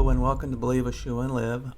Hello and welcome to Believe, Eschew, and Live.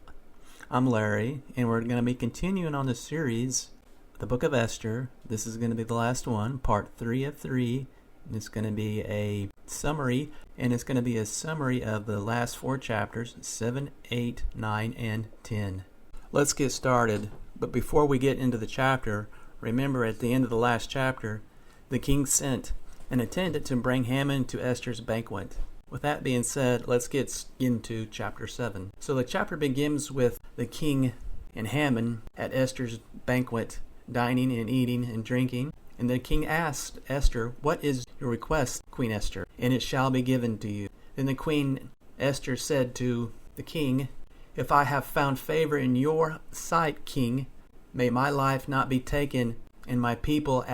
I'm Larry, and we're going to be continuing on the series, the book of Esther. This is going to be the last one, part 3 of 3. And it's going to be a summary, and it's going to be a summary of the last 4 chapters, 7, 8, 9, and 10. Let's get started. But before we get into the chapter, remember at the end of the last chapter, the king sent an attendant to bring Haman to Esther's banquet. With that being said, let's get into chapter 7. So the chapter begins with the king and Haman at Esther's banquet, dining and eating and drinking. And the king asked Esther, "What is your request, Queen Esther? And it shall be given to you." Then the Queen Esther said to the king, "If I have found favor in your sight, king, may my life not be taken and my people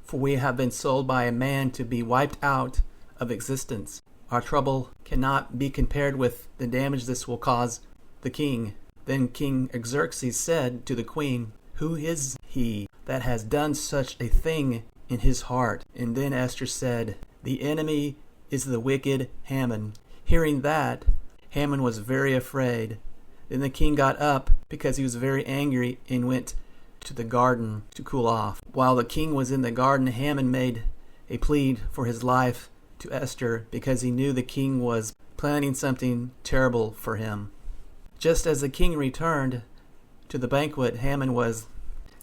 for we have been sold by a man to be wiped out of existence. Our trouble cannot be compared with the damage this will cause the king." Then King Xerxes said to the queen, "Who is he that has done such a thing in his heart?" And then Esther said, "The enemy is the wicked Haman." Hearing that, Haman was very afraid. Then the king got up because he was very angry and went to the garden to cool off. While the king was in the garden, Haman made a plea for his life to Esther because he knew the king was planning something terrible for him. Just as the king returned to the banquet, Haman was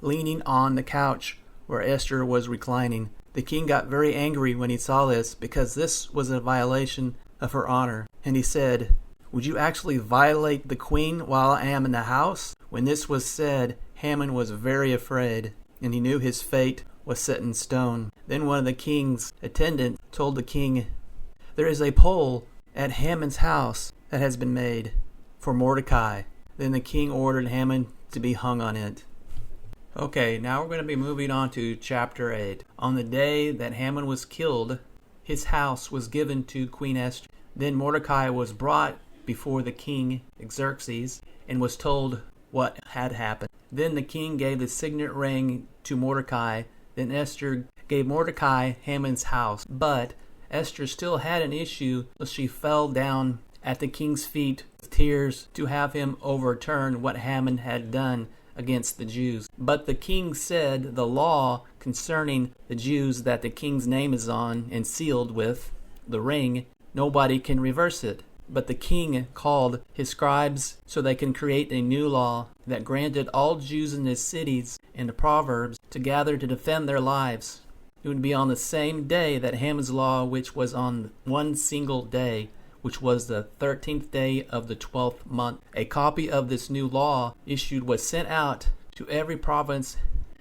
leaning on the couch where Esther was reclining. The king got very angry when he saw this because this was a violation of her honor. And he said, "Would you actually violate the queen while I am in the house?" When this was said, Haman was very afraid, and he knew his fate was set in stone. Then one of the king's attendants told the king, "There is a pole at Haman's house that has been made for Mordecai." Then the king ordered Haman to be hung on it. Okay, now we're going to be moving on to chapter 8. On the day that Haman was killed, his house was given to Queen Esther. Then Mordecai was brought before the king Xerxes and was told what had happened. Then the king gave the signet ring to Mordecai. Then Esther gave Mordecai Haman's house. But Esther still had an issue, so she fell down at the king's feet with tears to have him overturn what Haman had done against the Jews. But the king said the law concerning the Jews that the king's name is on and sealed with the ring, nobody can reverse it. But the king called his scribes so they can create a new law that granted all Jews in the cities and the proverbs to gather to defend their lives. It would be on the same day that Haman's law, which was on one single day, which was the 13th day of the 12th month. A copy of this new law issued was sent out to every province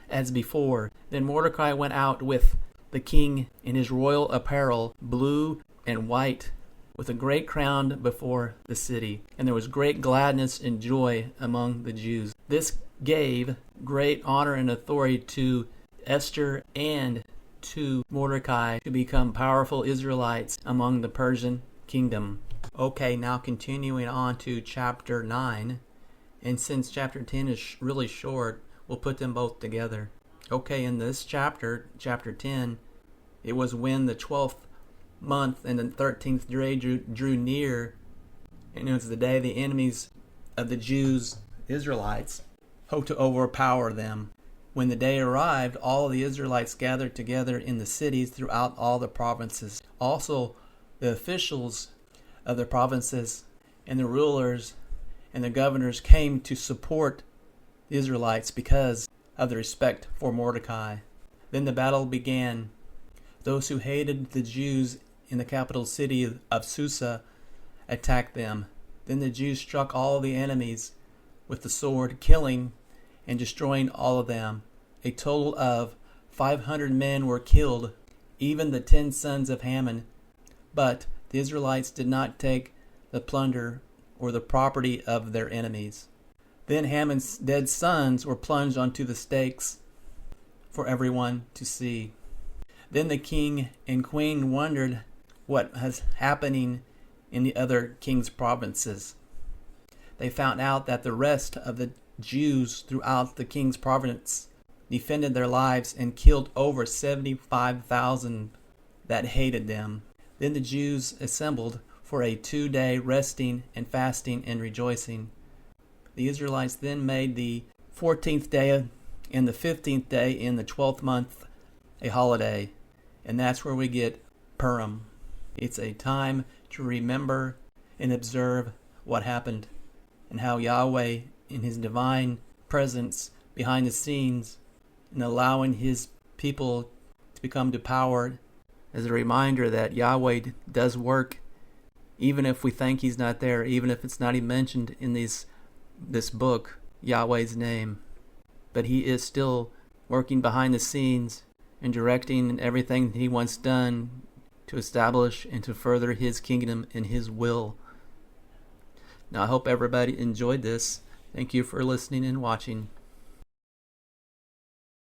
as before. Then Mordecai went out with the king in his royal apparel, blue and white, with a great crown before the city. And there was great gladness and joy among the Jews. This gave great honor and authority to Esther and to Mordecai to become powerful Israelites among the Persian kingdom. Okay, now continuing on to chapter 9. And since chapter 10 is really short, we'll put them both together. Okay, in this chapter, chapter 10, it was when the 12th month and the 13th day drew near, and it was the day the enemies of the Jews, Israelites, hoped to overpower them. When the day arrived, all the Israelites gathered together in the cities throughout all the provinces. Also, the officials of the provinces and the rulers and the governors came to support the Israelites because of the respect for Mordecai. Then the battle began. Those who hated the Jews in the capital city of Susa attacked them. Then the Jews struck all the enemies with the sword, killing and destroying all of them. A total of 500 men were killed, even the 10 sons of Haman. But the Israelites did not take the plunder or the property of their enemies. Then Haman's dead sons were plunged onto the stakes for everyone to see. Then the king and queen wondered what was happening in the other king's provinces. They found out that the rest of the Jews throughout the king's province defended their lives and killed over 75,000 that hated them. Then the Jews assembled for a 2-day resting and fasting and rejoicing. The Israelites then made the 14th day and the 15th day in the 12th month a holiday, and that's where we get Purim. It's a time to remember and observe what happened and how Yahweh, in his divine presence behind the scenes and allowing his people to become depowered, as a reminder that Yahweh does work even if we think he's not there, even if it's not even mentioned in this book, Yahweh's name. But he is still working behind the scenes and directing everything he wants done to establish and to further his kingdom and his will. Now, I hope everybody enjoyed this. Thank you for listening and watching.